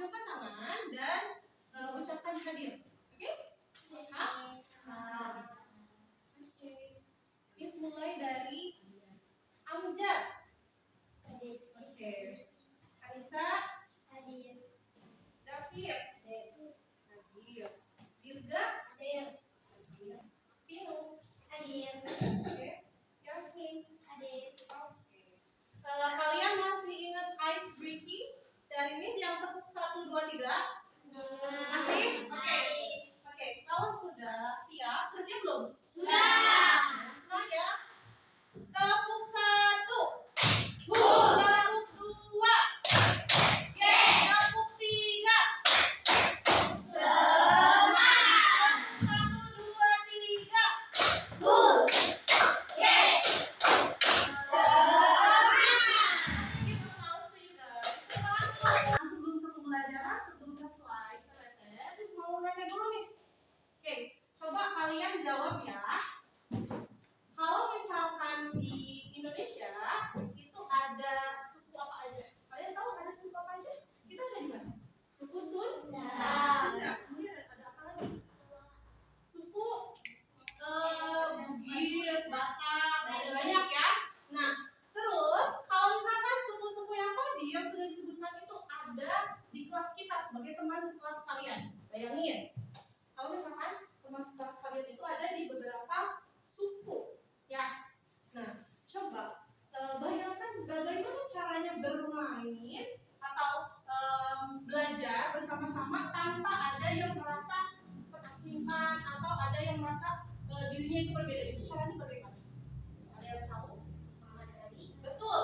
acungkan tangan dan ucapkan hadir. Oke? Oke. Miss mulai dari Amjad. Hadir. Oke. Anissa. Hadir. David. Hadir. Dirga. Hadir. Pino. Hadir. Oke. Yasmin. Hadir. Oke. Kalian masih ingat ice breaking dari Miss yang tepuk 1, 2, 3? Masih? Oke. Kalau sudah siap belum? Sudah. Semangat ya. Tepuk 1. Tepuk 2. Tepuk 3. Semangat. 1, 2, 3. Give applause to you guys. Sebelum ke pembelajaran, sebelum ke slide, Miss mau nanya dulu nih. Oke, coba kalian jawab ya. Kalau misalkan di Indonesia itu ada suku apa aja? Kalian tahu ada suku apa aja? Kita ada di mana? Suku Sunda. Kemudian ada apa lagi? Suku Bugis, Batak, ada banyak ya. Nah, terus kalau misalkan suku-suku yang tadi yang sudah disebutkan itu ada di kelas kita sebagai teman sekelas kalian. Bayangin, kalau misalkan teman sekelas kalian itu ada di beberapa suku, ya. Nah, coba bayangkan bagaimana caranya bermain atau belajar bersama-sama tanpa ada yang merasa terasingkan atau ada yang merasa dirinya itu berbeda. Itu caranya bagaimana? Ada yang tahu? Betul,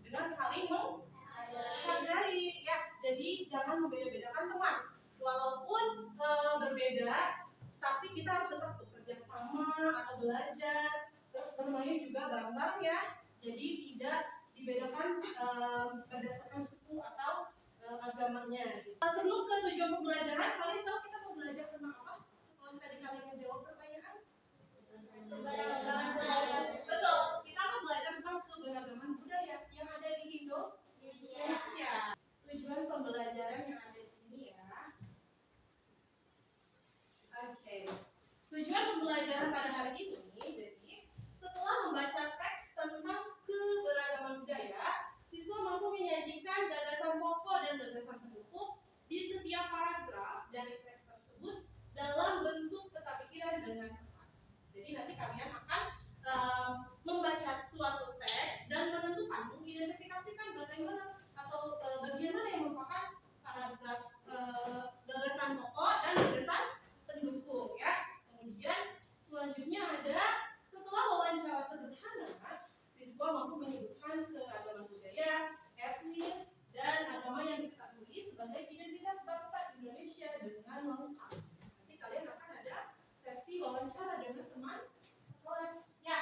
dengan saling menghargai, ya. Jadi jangan membeda-bedakan teman. Walaupun berbeda, tapi kita harus tetap bekerja sama atau belajar, terus bermain juga bareng-bareng ya. Jadi tidak dibedakan berdasarkan suku atau agamanya. Sebelum ke tujuan pembelajaran, kalian tahu kita mau belajar tentang apa? Setelah tadi kalian menjawab pertanyaan? Keberagaman budaya. Betul, kita akan belajar tentang keberagaman budaya yang ada di Indonesia. Tujuan pembelajaran yang ada di sini ya. Oke. Tujuan pembelajaran pada hari ini, jadi setelah membaca teks tentang keberagaman budaya, siswa mampu menyajikan gagasan pokok dan gagasan pendukung di setiap paragraf dari teks tersebut dalam bentuk peta pikiran dengan tepat. Jadi nanti kalian akan membaca suatu teks dan menentukan, mengidentifikasikan bagaimana atau bagian mana yang merupakan paragraf gagasan pokok dan gagasan pendukung ya. Kemudian selanjutnya ada setelah wawancara sederhana, siswa mampu menyebutkan keragaman budaya, etnis, dan agama yang diketahui sebagai identitas bangsa Indonesia dengan lengkap. Nanti kalian akan ada sesi wawancara dengan teman sekelas ya.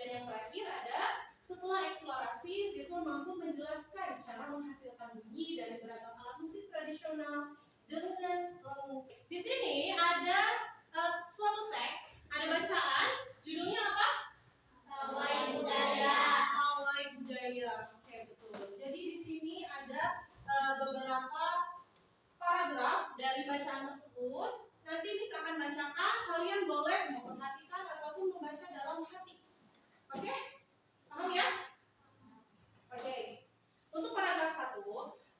Dan yang terakhir ada setelah eksplorasi, siswa mampu menjelaskan cara menghasilkan bunyi dari beragam alat musik tradisional dengan lengkap. Di sini ada suatu teks, ada bacaan, judulnya apa? Pawai budaya. Pawai budaya. Oke, betul. Jadi di sini ada beberapa paragraf dari bacaan tersebut. Nanti Miss akan bacakan, kalian boleh memperhatikan ataupun membaca dalam hati. Oke? Paham ya? Oke. Untuk paragraf 1,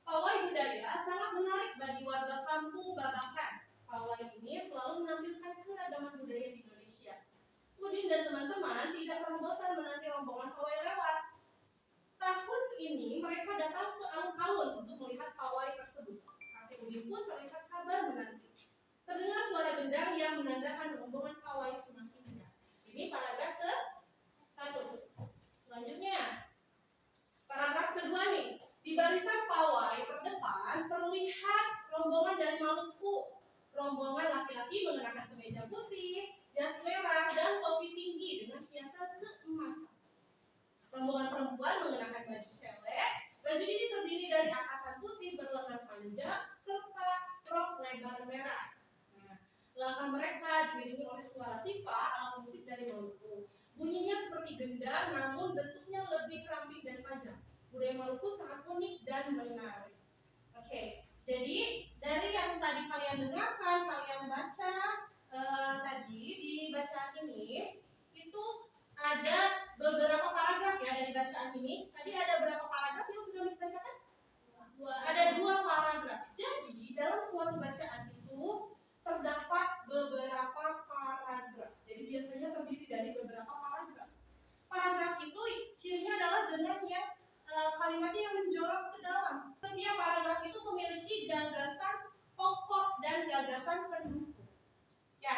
pawai budaya sangat menarik bagi warga kampung Babakan. Pawai ini selalu menampilkan keragaman budaya di Indonesia. Udin dan teman-teman tidak pernah bosan menanti rombongan pawai lewat. Tahun ini mereka datang ke alun-alun untuk melihat pawai tersebut. Kakek Udin pun terlihat sabar menanti. Terdengar suara gendang yang menandakan rombongan pawai semakin dekat. Ini paragraf ke-1. Selanjutnya, paragraf kedua nih. Di barisan pawai terdepan terlihat rombongan dari Maluku. Rombongan laki-laki mengenakan kemeja putih, jas merah, dan topi tinggi dengan hiasan keemasan. Rombongan perempuan mengenakan baju celek. Baju ini terdiri dari atasan putih berlengan panjang serta rok lebar merah. Nah, langkah mereka diiringi oleh suara tifa, alat musik dari Maluku. Bunyinya seperti gendang, namun bentuknya lebih ramping dan panjang. Budaya Maluku sangat unik dan menarik. Oke, Oke, jadi dari yang tadi kalian dengarkan, kalian baca tadi di bacaan ini itu ada beberapa paragraf ya dari bacaan ini. Tadi ada berapa paragraf yang sudah Miss bacakan? Ada 2 paragraf. Jadi dalam suatu bacaan itu terdapat beberapa paragraf. Jadi biasanya terdiri dari beberapa paragraf. Paragraf itu cirinya adalah dengan yang kalimatnya yang menjorok ke dalam. Setiap paragraf itu memiliki gagasan pokok dan gagasan pendukung. Ya,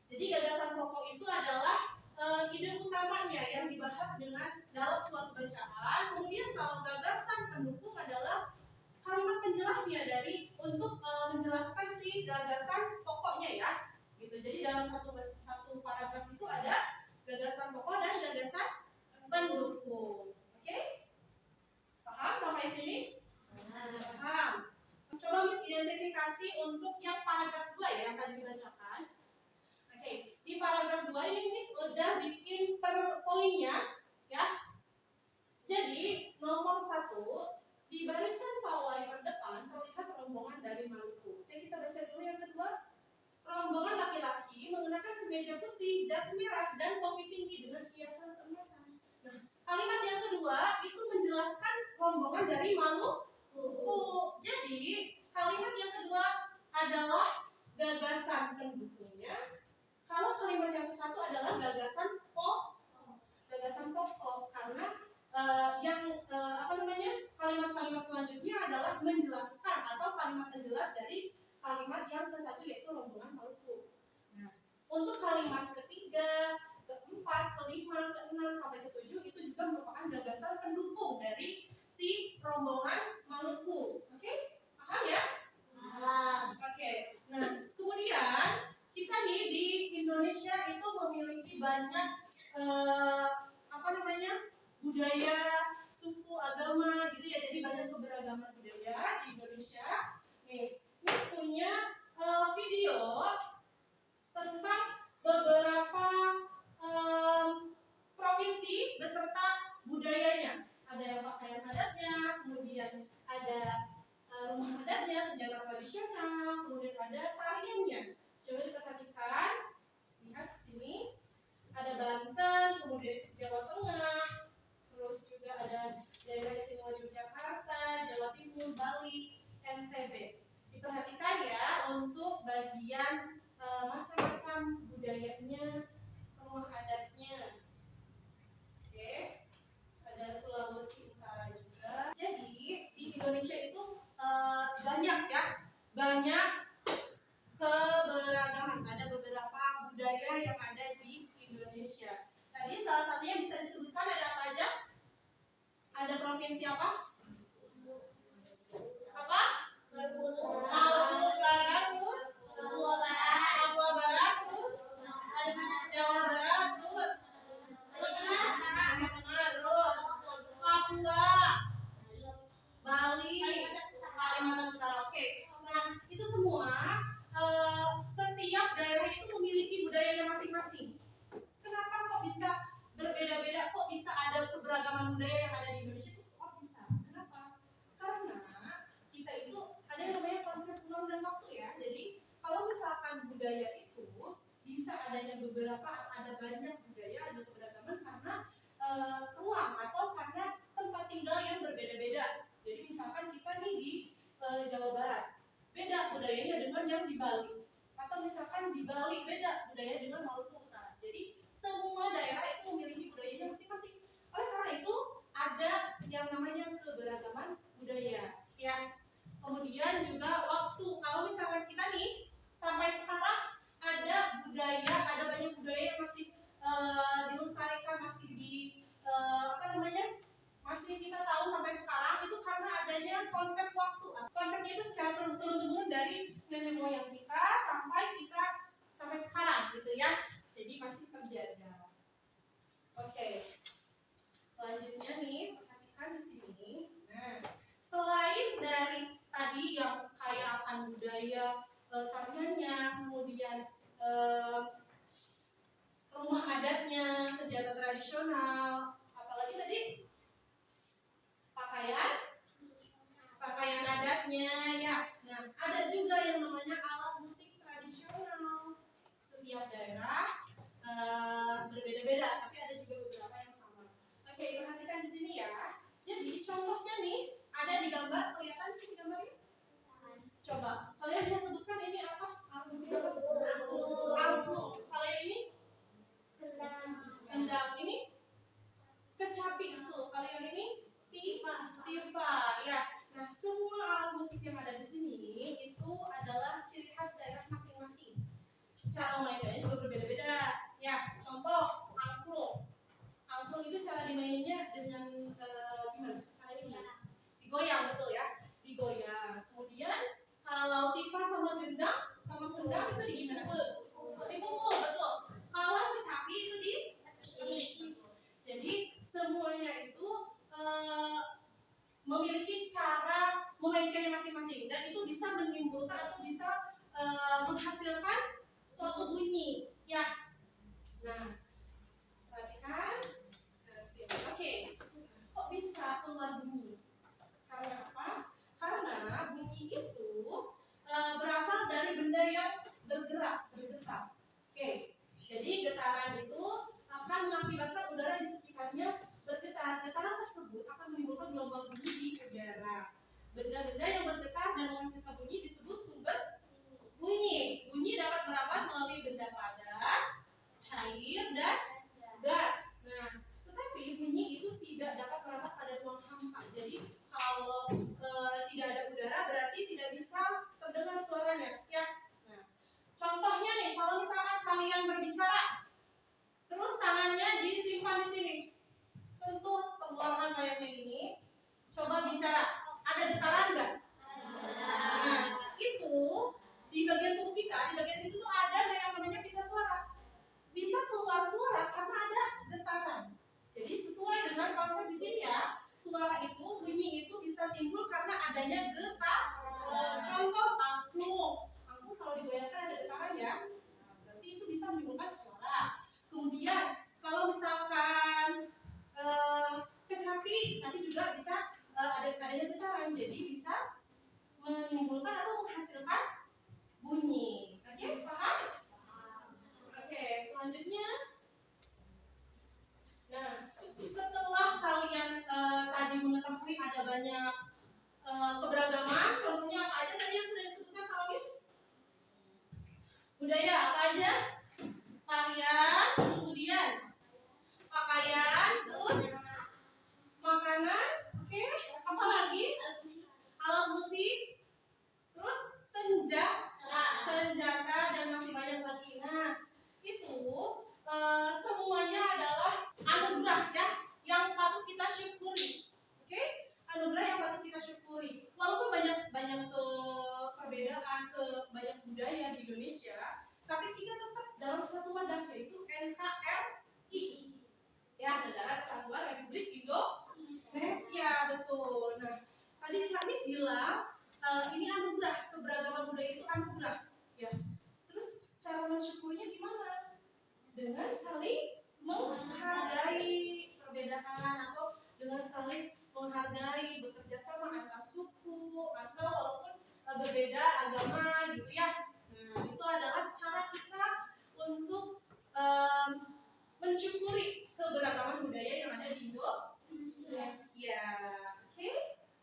jadi gagasan pokok itu adalah ide utamanya yang dibahas dengan dalam suatu bacaan. Kemudian kalau gagasan pendukung adalah kalimat penjelasnya dari untuk menjelaskan si gagasan pokoknya ya. Gitu. Jadi dalam satu paragraf itu ada gagasan pokok dan gagasan pendukung. Oke? Paham sampai sini? Paham. Coba Miss identifikasi untuk yang paragraf 2 ya yang tadi dibacakan. Oke, di paragraf 2 ini Miss udah bikin per poinnya ya. Jadi nomor 1, di barisan pawai terdepan terlihat rombongan dari Maluku. Oke, kita baca dulu yang kedua. Rombongan laki-laki mengenakan kemeja putih, jas merah, dan topi tinggi dengan hiasan keemasan. Nah, kalimat yang kedua itu menjelaskan rombongan dari Maluku. Jadi, kalimat yang kedua adalah gagasan pendukungnya. Kalau kalimat yang ke-1 adalah gagasan pokok karena kalimat-kalimat selanjutnya adalah menjelaskan atau kalimat penjelas dari kalimat yang ke-1 yaitu rombongan Maluku. Nah, untuk kalimat ketiga, keempat, kelima, keenam sampai ke-7 itu juga merupakan gagasan pendukung dari si rombongan Maluku. Oke? Paham ya? Paham. Oke. Nah, kemudian kita nih di Indonesia itu memiliki banyak budaya, suku, agama gitu ya. Jadi banyak keberagaman budaya di Indonesia. Nih, Miss punya video tentang beberapa provinsi beserta budayanya. Ada yang pakaian adatnya, kemudian ada rumah adatnya, senjata tradisional, kemudian ada tariannya. Coba diperhatikan, lihat sini, ada Banten, kemudian Jawa Tengah, terus juga ada daerah istimewa Yogyakarta, Jawa Timur, Bali, NTB. Diperhatikan ya untuk bagian macam-macam budayanya, rumah adatnya. Oke, ada Sulawesi Utara juga. Jadi di Indonesia itu banyak keberagaman. Ada beberapa budaya yang ada di Indonesia. Tadi salah satunya bisa disebutkan ada apa aja? Ada provinsi apa? Apa? Maluku Barat, terus Papua Barat, terus Jawa Barat, terus Jawa Tengah, terus Papua, Bali, Kalimantan Utara. Oke. Nah, itu semua setiap daerah itu memiliki budayanya masing-masing. Kenapa kok bisa berbeda-beda? Kok bisa ada keberagaman budaya yang ada di Indonesia? Kok bisa? Kenapa? Karena kita itu ada yang namanya konsep ruang dan waktu ya. Jadi kalau misalkan budaya itu bisa adanya ada banyak budaya, ada keberagaman karena ruang atau karena tempat tinggal yang berbeda-beda. Jadi misalkan kita nih di Jawa Barat, beda budayanya dengan yang di Bali. Atau misalkan di Bali beda budayanya dengan Maluku Utara. Jadi semua daerah itu memiliki budayanya masing-masing. Oleh karena itu ada yang namanya keberagaman budaya. Ya. Kemudian juga waktu. Kalau misalkan kita nih sampai sekarang ada banyak budaya yang masih dilestarikan, masih masih kita tahu sampai sekarang itu karena adanya konsep waktu. Konsepnya itu secara turun-temurun dari nenek moyang kita sampai sekarang gitu ya. Jadi masih terjaga. Oke. Selanjutnya nih, perhatikan di sini. Nah, selain dari tadi yang kaya akan budaya tariannya, kemudian rumah adatnya, senjata tradisional, apalagi tadi pakaian adatnya memiliki cara memainkannya masing-masing dan itu bisa menimbulkan atau bisa menghasilkan suatu bunyi ya. Nah, perhatikan hasil. Oke, kok bisa keluar bunyi? Karena apa? Karena bunyi itu berasal dari benda yang bergetar. Oke, jadi getaran itu akan mengakibatkan udara di sekitarnya bergetar. Getaran tersebut akan menimbulkan gelombang bunyi di udara. Benda-benda yang bergetar dan menghasilkan bunyi disebut sumber bunyi. Bunyi dapat merambat melalui benda padat, cair, dan gas. Nah, tetapi bunyi itu tidak dapat merambat pada ruang hampa. Jadi kalau tidak ada udara berarti tidak bisa terdengar suaranya. Ya. Nah, contohnya nih, kalau misalkan kalian berbicara, terus tangannya disimpan di sini, sentuh tenggorokan kalian kayak gini, coba bicara, ada getaran nggak? Nah, itu di bagian tubuh kita, di bagian situ tuh ada yang namanya pita suara. Bisa keluar suara karena ada getaran. Jadi sesuai dengan konsep di sini ya, suara itu, bunyi itu bisa timbul karena adanya getaran. Contoh angklung. Angklung kalau digoyangkan ada getaran ya. Nah, berarti itu bisa menimbulkan suara. Kemudian kalau misalkan kecapi, tadi juga bisa adanya getaran. Jadi bisa menimbulkan atau menghasilkan bunyi. Oke, paham? Oke, selanjutnya. Nah, setelah kalian tadi mengetahui ada banyak keberagaman, contohnya apa aja tadi yang sudah disebutkan Pak Awis? Budaya apa aja? Tarian, kemudian pakaian, terus makanan, oke, apa lagi? Alat musik, terus senjata dan masih banyak lagi. Nah, itu semuanya adalah anugerah ya yang patut kita syukuri. Oke? Anugerah yang patut kita syukuri. Walaupun banyak perbedaan, banyak budaya di Indonesia, tapi kita tetap dalam satu wadah yaitu NKRI. Ya, Negara Kesatuan Republik Indonesia, betul. Nah, tadi Camis bilang ini anugerah, keberagaman budaya itu anugerah. Ya. Terus cara mensyukurinya gimana? Dengan saling menghargai perbedaan atau dengan saling menghargai bekerja sama antar suku atau walaupun berbeda agama gitu ya. Nah, itu adalah cara kita untuk mensyukuri keberagaman budaya yang ada di Indonesia. Oke?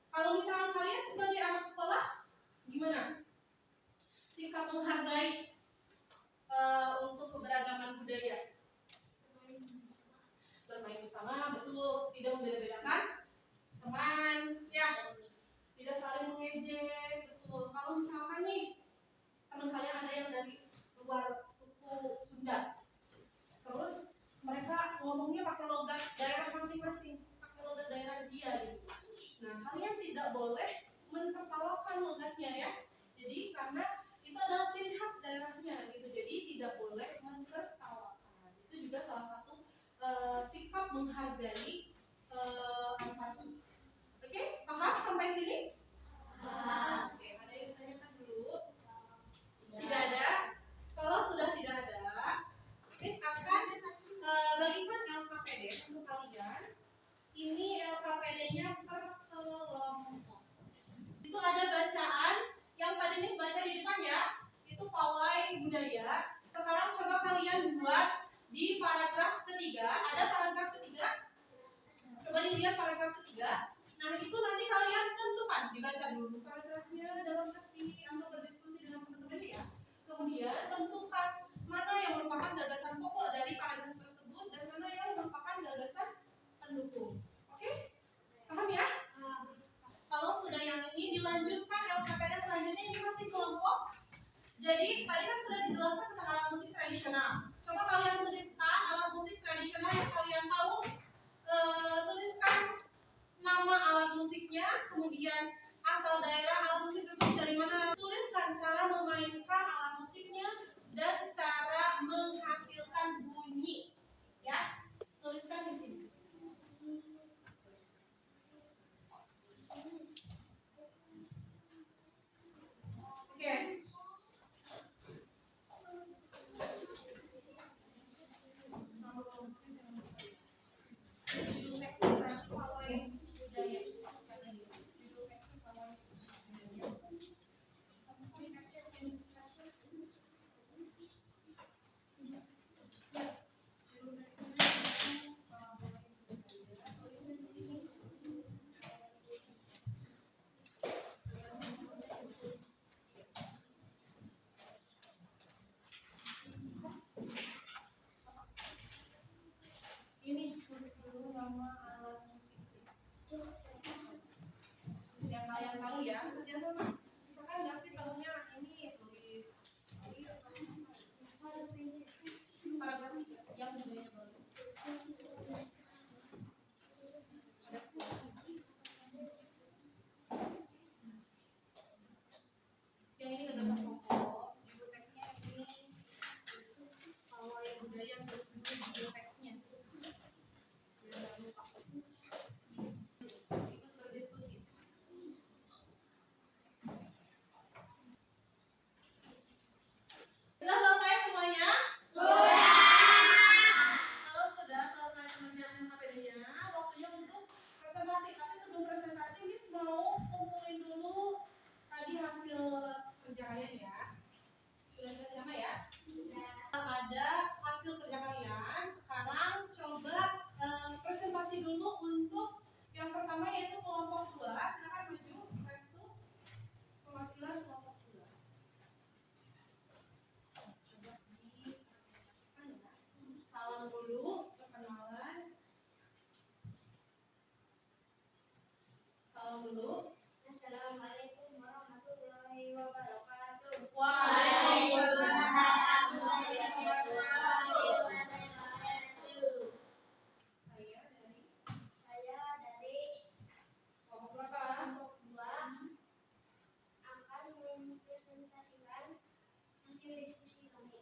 Kalau misalnya kalian sebagai anak sekolah gimana? Sikap menghargai untuk keberagaman budaya. Bermain bersama, betul, tidak membeda-bedakan teman, ya, tidak saling mengejek, betul. Kalau misalkan nih teman kalian ada yang dari luar suku Sunda, terus mereka ngomongnya pakai logat daerah masing-masing, pakai logat daerah dia gitu. Nah, kalian tidak boleh menertawakan logatnya ya. Jadi karena itu adalah ciri khas daerahnya gitu. Jadi tidak boleh menertawakan. Itu juga salah satu sikap menghargai antar suku. Oke, paham sampai sini? Oke, ada yang ditanyakan dulu? Tidak ada. Kalau sudah tidak ada, Chris akan bagikan LKPD untuk kalian. Ini LKPD-nya per kelompok. Itu ada bacaan yang tadi Miss baca di depan ya. Itu pawai budaya. Sekarang coba kalian buat di paragraf ketiga. Ada paragraf ketiga? Coba dilihat paragraf ketiga. Nah, itu nanti kalian tentukan, dibaca dulu paragrafnya dalam hati untuk berdiskusi dengan teman-teman ya. Kemudian tentukan mana yang merupakan gagasan pokok dari paragraf tersebut dan mana yang merupakan gagasan pendukung. Oke? Paham ya? Kalau sudah yang ini dilanjutkan LKPD selanjutnya, ini masih kelompok. Jadi tadi kan sudah dijelaskan tentang alat musik tradisional. Coba kalian tuliskan alat musik tradisional yang kalian tahu. Tuliskan nama alat musiknya, kemudian asal daerah alat musik tersebut dari mana. Tuliskan cara memainkan alat musiknya dan cara menghasilkan bunyi. Ya, tuliskan di sini. kerja sama. Misalkan David tahunya ini tulis paragraf 3 yang budaya baru. Yang ini gagasan pokok, judul teksnya ini pawai budaya terus judul teksnya. Biar nggak lupa. Ikut berdiskusi. Sudah selesai semuanya? Kalau sudah selesai pengerjaan KPD-nya, waktunya untuk presentasi. Tapi sebelum presentasi, Miss mau kumpulin dulu tadi hasil kerja kalian ya. Sudah dikasih nama ya? Ada hasil kerja kalian. Sekarang coba presentasi dulu untuk yang pertama yaitu kelompok 2. Silakan maju, Restu. Perwakilan kelompok 2. Coba dipresentasikan ya. Salam dulu, perkenalan. Salam dulu. Assalamualaikum warahmatullahi wabarakatuh. Waalaikumsalam. Saya dari kelompok berapa? Kelompok 2 akan mempresentasikan hasil diskusi kami.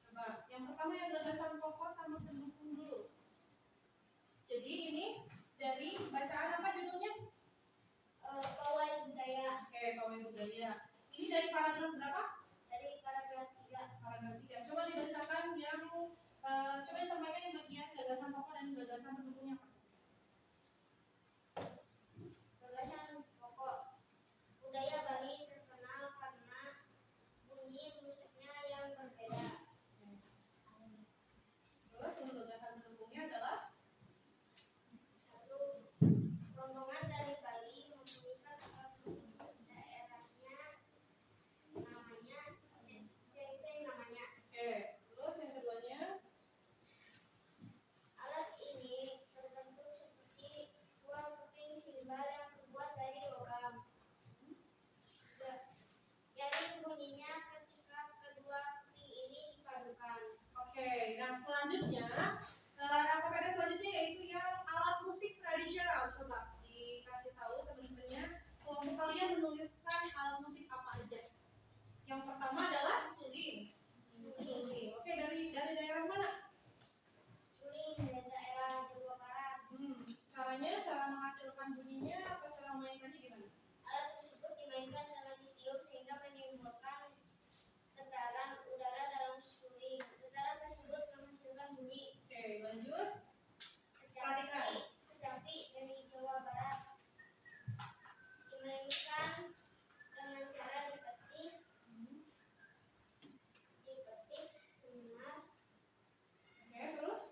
Coba yang pertama yang gagasan pokok sama pendukung dulu. Jadi ini dari bacaan apa judulnya? Pawai budaya Oke, pawai budaya. Ini dari paragraf berapa? dari paragraf 3. Paragraf 3. Coba dibacakan yang coba disampaikan yang bagian gagasan pokok dan gagasan pendukungnya apa saja. Gagasan pokok budaya Bali terkenal karena bunyi musiknya yang berbeda. Terus untuk gagasan pendukungnya adalah 1. Rombongan dari Bali membunyikan daerahnya namanya ceng-ceng namanya. oke. Terus yang keduanya Alat ini terbentuk seperti buah keping silbar yang terbuat dari logam. Yaitu bunyinya ketika kedua keping ini dipadukan. oke. Nah, selanjutnya KPD selanjutnya yaitu yang alat musik tradisional. Coba dikasih tahu teman-temannya kelompok kalian menuliskan alat musik apa aja. Yang pertama adalah suling. Suling. Oke, dari daerah mana? Suling dari daerah Jawa Barat. Caranya, cara menghasilkan bunyinya apa cara memainkannya gimana? Alat tersebut dimainkan dengan ditiup sehingga menimbulkan tekanan udara dalam suling. Tekanan tersebut menghasilkan bunyi. Oke, lanjut. Perhatikan. Kecapi dari Jawa Barat dimainkan dengan cara dipetik senar. Oke, terus?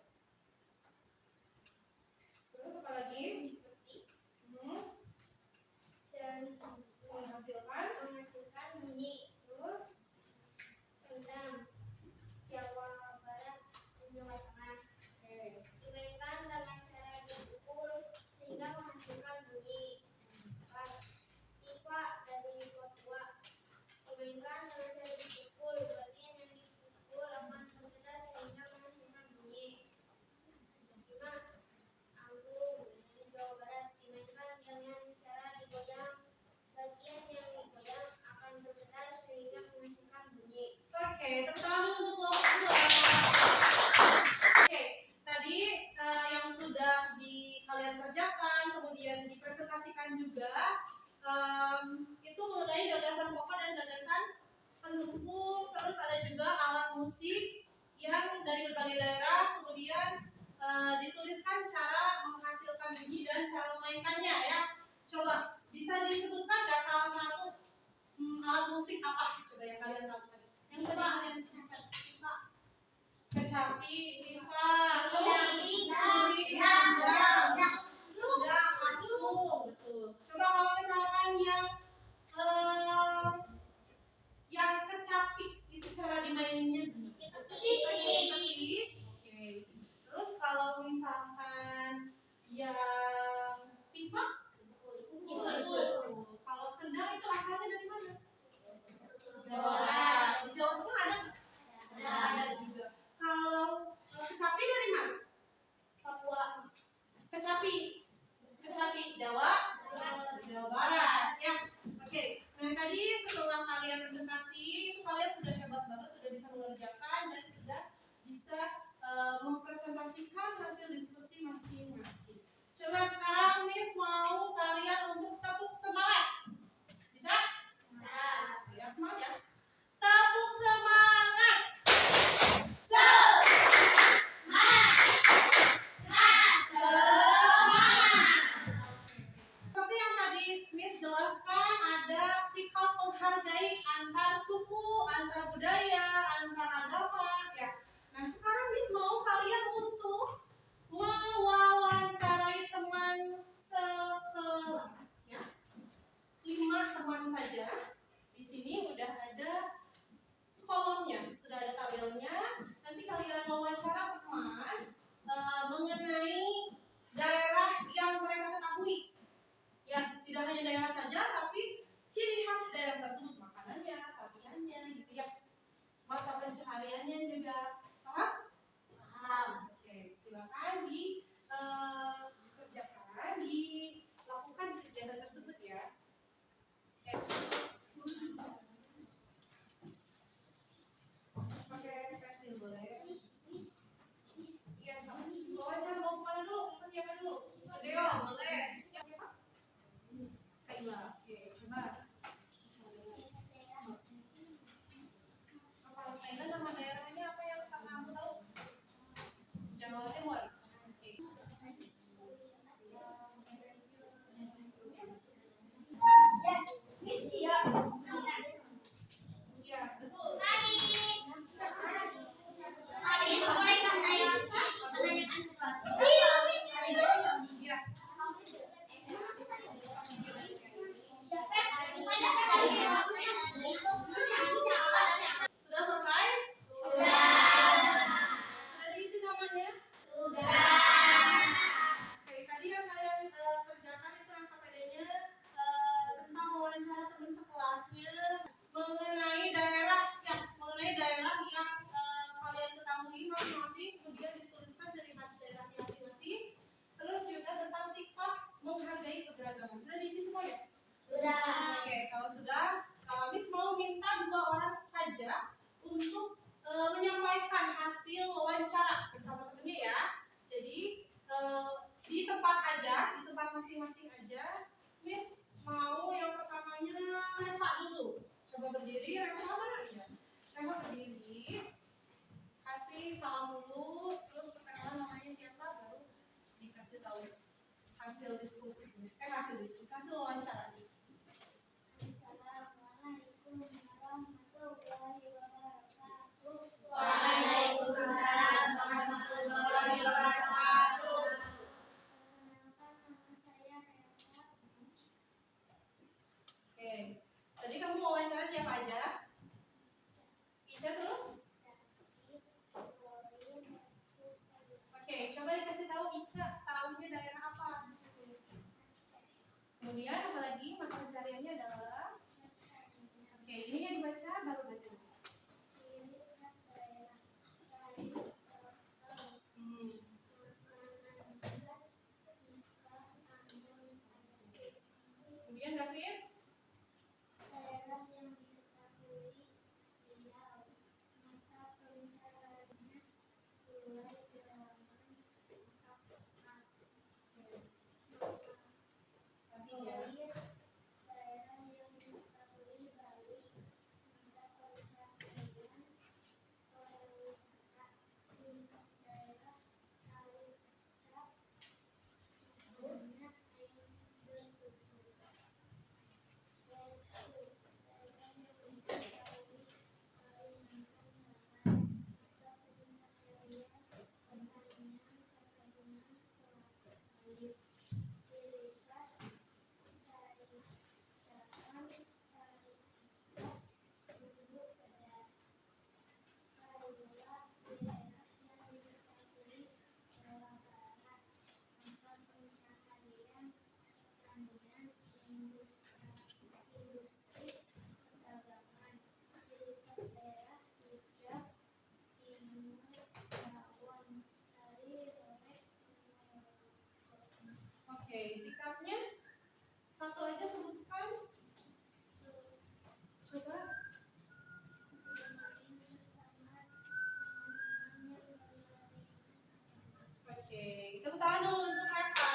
Terus apa lagi? Dipetik Menghasilkan. bunyi. Terus? Kendang Jawa Barat dan Jawa Tengah Oke. dimainkan dengan cara dipukul sehingga menghasilkan bunyi. 4. Tipa dari Papua dimainkan dengan cara dipukul. Bagian yang dipukul akan bergetar sehingga menghasilkan bunyi. 5. Angklung dari Jawa Barat dimainkan dengan cara digoyang. Bagian yang digoyang akan bergetar sehingga menghasilkan bunyi. Oke, tepuk tangan dulu untuk kelompok 2. Oke, tadi yang sudah kalian kerjakan, kemudian dipresentasikan juga, itu mengenai gagasan pokok dan gagasan pendukung. Terus ada juga alat musik yang dari berbagai daerah, kemudian dituliskan cara menghasilkan bunyi dan cara memainkannya ya. Coba bisa disebutkan nggak salah satu alat musik apa? Coba yang kalian tahu tadi. Yang tadi kalian sebutkan. Kecapi, pipa, suling, angklung, betul. Coba kalau misalkan yang kecapi itu cara dimaininnya gimana? Oke. Terus kalau misalkan yang pipa, kalau kendang itu rasanya saja. Di sini udah ada kolomnya, sudah ada tabelnya. Nanti kalian wawancara teman mengenai daerah yang mereka ketahui. Ya, tidak hanya daerah saja, tapi ciri khas daerah tersebut, makanannya, pakaiannya, gitu ya. Mata pencahariannya juga. Paham? Paham. Oke, silakan dikerjakan, dilakukan kegiatan tersebut ya. Pakai pensil boleh? Iya, sama. Wawancara mau kemana dulu? Ke siapa dulu? Deo, boleh. Siapa? Kaila. Oke, coba. Kalau Kaila nama daerahnya apa yang kamu tahu? Jawa Timur. Oke. Iya, betul. Iya. Sudah selesai? Sudah diisi namanya? Oke, tadi yang kalian kerjakan itu KPD-nya tentang wawancara teman sekelasnya mengenai daerah yang kalian ketahui masing-masing, kemudian dituliskan ciri khas daerahnya masing-masing. Terus juga tentang sikap menghargai keberagaman. Sudah diisi semua ya? Sudah. Oke, kalau sudah, Miss mau minta 2 orang saja untuk menyampaikan hasil wawancara bersama temennya ya. Jadi di tempat masing-masing aja. Miss mau yang pertamanya Reva dulu. Coba berdiri, Reva mana ya? Reva berdiri. Kasih salam dulu, terus perkenalan namanya siapa, baru dikasih tahu hasil diskusi, hasil wawancara. Assalamualaikum warahmatullahi wabarakatuh. Waalaikumsalam warahmatullahi wabarakatuh. Perkenalkan, nama saya Reva. Oke, tadi kamu mau wawancara siapa aja? Ica terus? Oke, coba dikasih tahu Ica tahunya daerah apa di situ. Kemudian apa lagi? Mata pencariannya adalah. Oke, ini yang dibaca baru baca dulu. Kemudian David. Daerah yang diketahui beliau, mata pencahariannya mulai halaman 4A. Kemudian daerah yang diketahui Bali, mata pencaharian pariwisata, ciri khas daerah kali cap, banyak air bertutur. Industri perdagangan, ciri khas daerah hijau, Cimur, Rawon, Sari, Robek, Oke, sikapnya satu aja sebutkan. Coba. bermain bersama teman-temannya berlari. Oke, tepuk tangan dulu untuk Reva.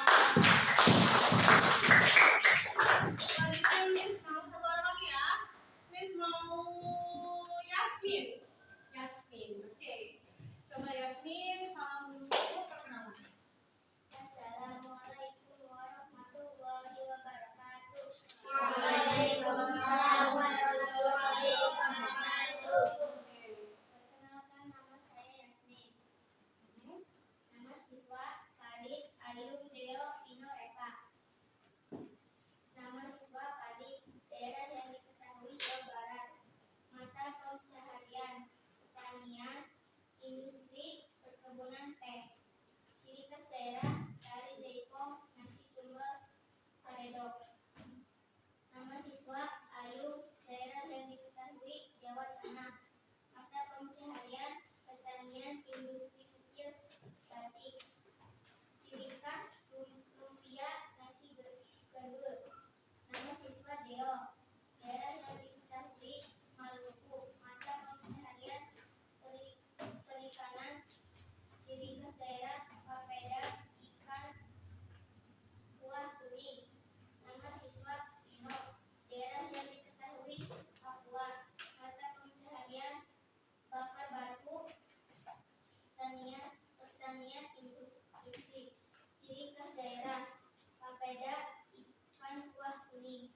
daerah papeda ikan kuah kuning. Nama siswa Pino. Daerah yang diketahui Papua. Mata pencaharian bakar batu, pertanian intensif. Ciri khas daerah papeda ikan kuah kuning.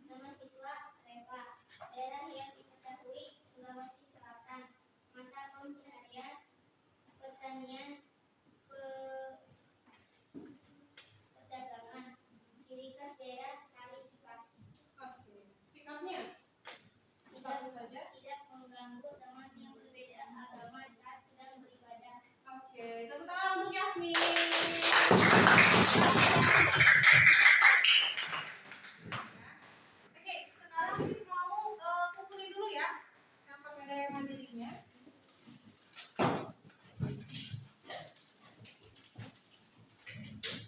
Nama siswa Reva. Daerah yang diketahui Sulawesi Selatan. Mata pencaharian pertanian perdagangan. Ciri khas daerah tari kipas. Oke. Sikapnya satu saja. Tidak mengganggu teman yang berbeda agama saat sedang beribadah. Oke, tepuk tangan untuk Yasmin. Oke, sekarang Miss mau kumpulin dulu ya kata beda yang mandirinya.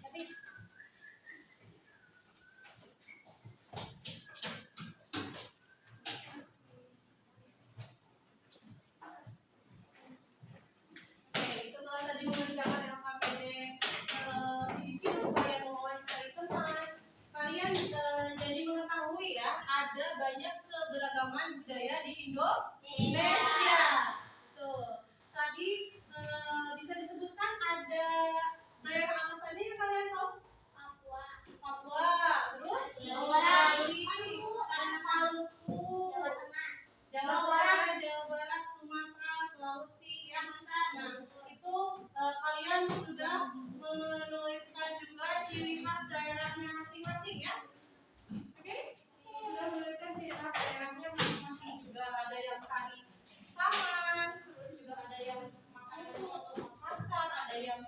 Tapi Oke, setelah tadi mengerjakan LKPD individu, kalian mewawancari teman, kalian jadi mengetahui ya ada banyak keberagaman budaya di Indonesia. Tuh, tadi bisa disebutkan ada daerah apa saja yang kalian tahu? Papua, Papua, terus Jawa, Bali, Maluku, Jawa Tengah, Jawa Barat, Jawa Barat, Sumatera, Sulawesi, ya. Nah, itu kalian sudah menuliskan juga ciri khas daerahnya masing-masing ya. Oke? Sudah menuliskan ciri khas daerahnya masing-masing juga. Ada yang tari saman, terus juga ada yang makan soto Makassar, ada yang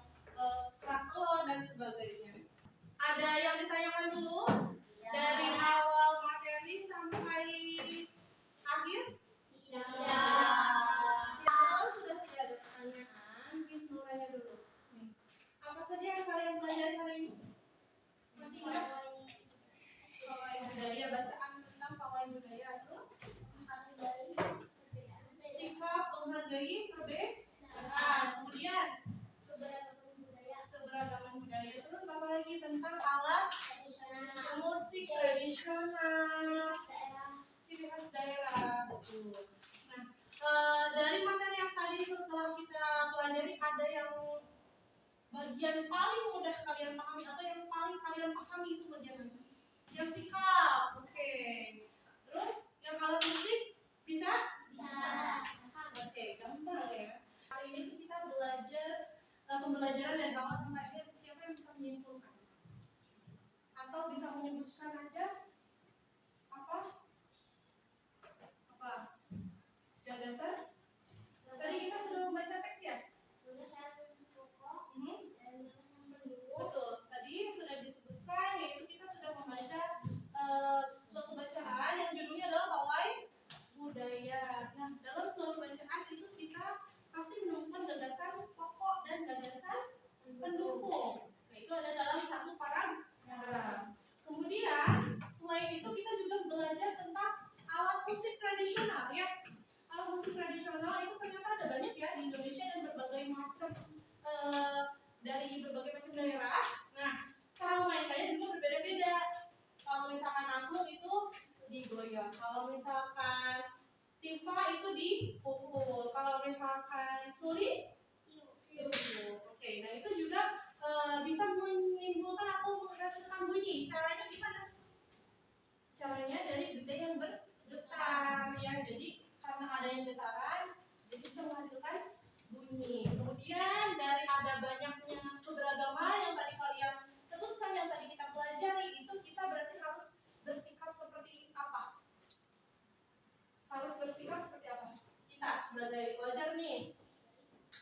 kerak telur dan sebagainya. Ada yang ditanyakan dulu dari awal materi sampai akhir? Kalau sudah tidak ada pertanyaan, Miss mau tanya dulu. Nih, apa saja yang kalian pelajari hari ini? Masih ingat? Pawai budaya, bacaan tentang pawai budaya, terus sikap menghargai perbedaan, kemudian keberagaman budaya, terus apa lagi tentang alat musik tradisional, ciri khas daerah, betul. Nah, dari materi yang tadi setelah kita pelajari ada yang bagian paling mudah kalian pahami atau yang paling kalian pahami itu bagian mana? Yang sikap, oke. Terus yang alat musik bisa? Oke, gampang ya. Hari ini tuh kita belajar pembelajaran dari awal sampai akhir. Siapa yang bisa menyimpulkan? Atau bisa menyebutkan aja apa? Apa? Gagasan? Tadi kita sudah membaca teks ya? Betul. Tadi sudah disebutkan yaitu kita sudah membaca suatu bacaan yang judulnya adalah pawai budaya. Nah, dalam suatu bacaan itu kita pasti menemukan gagasan pokok dan gagasan pendukung. Nah, itu ada dalam satu paragraf. Kemudian selain itu kita juga belajar tentang alat musik tradisional ya. Alat musik tradisional itu ternyata ada banyak ya di Indonesia dan berbagai macam dari berbagai macam daerah. Nah, cara memainkannya juga berbeda-beda. Kalau misalkan aku itu digoyang, kalau misalkan Tifa itu dipukul, kalau misalkan Suli tiup. Oke, nah itu juga bisa menimbulkan atau menghasilkan bunyi. Caranya gimana? Caranya dari benda yang bergetar ya. Jadi karena adanya getaran, jadi bisa menghasilkan bunyi. Kemudian dari ada banyaknya keberagaman yang tadi kalian sebutkan, yang tadi kita pelajari, itu kita berarti harus bersikap seperti apa? Harus bersikap seperti apa? Kita sebagai pelajar nih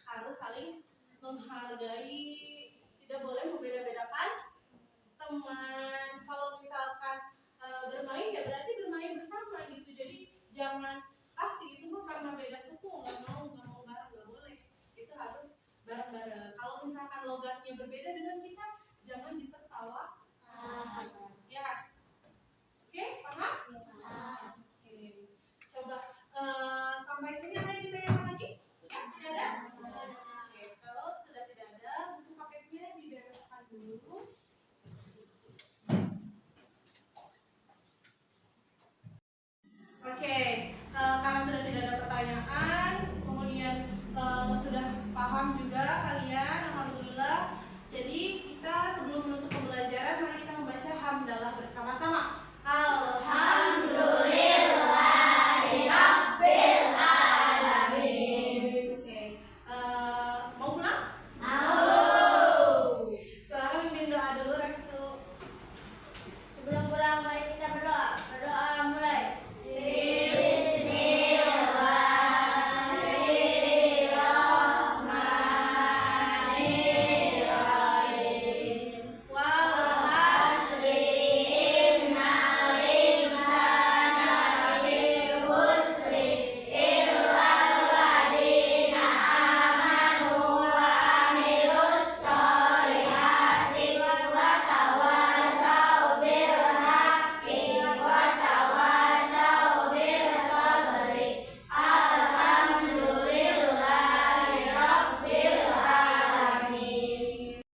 harus saling menghargai